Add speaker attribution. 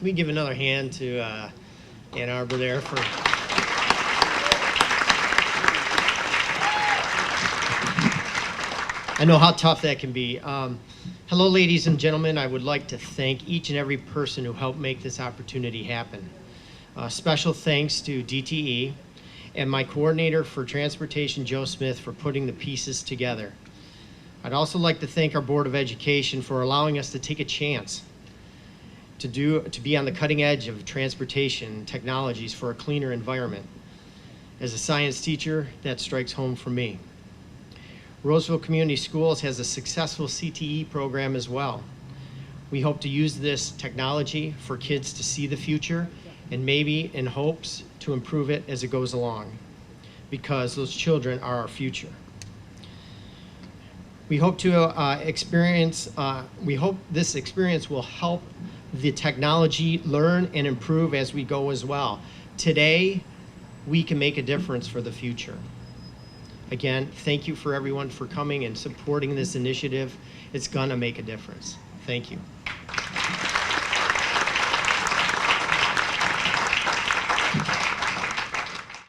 Speaker 1: we give another hand to Ann Arbor there for... I know how tough that can be. Hello, ladies and gentlemen. I would like to thank each and every person who helped make this opportunity happen. Special thanks to DTE and my coordinator for transportation, Joe Smith, for putting the pieces together. I'd also like to thank our Board of Education for allowing us to take a chance to be on the cutting edge of transportation technologies for a cleaner environment. As a science teacher, that strikes home for me. Roseville Community Schools has a successful CTE program as well. We hope to use this technology for kids to see the future and maybe in hopes to improve it as it goes along, because those children are our future. We hope we hope this experience will help the technology learn and improve as we go as well. Today, we can make a difference for the future. Again, thank you for everyone for coming and supporting this initiative. It's gonna make a difference. Thank you.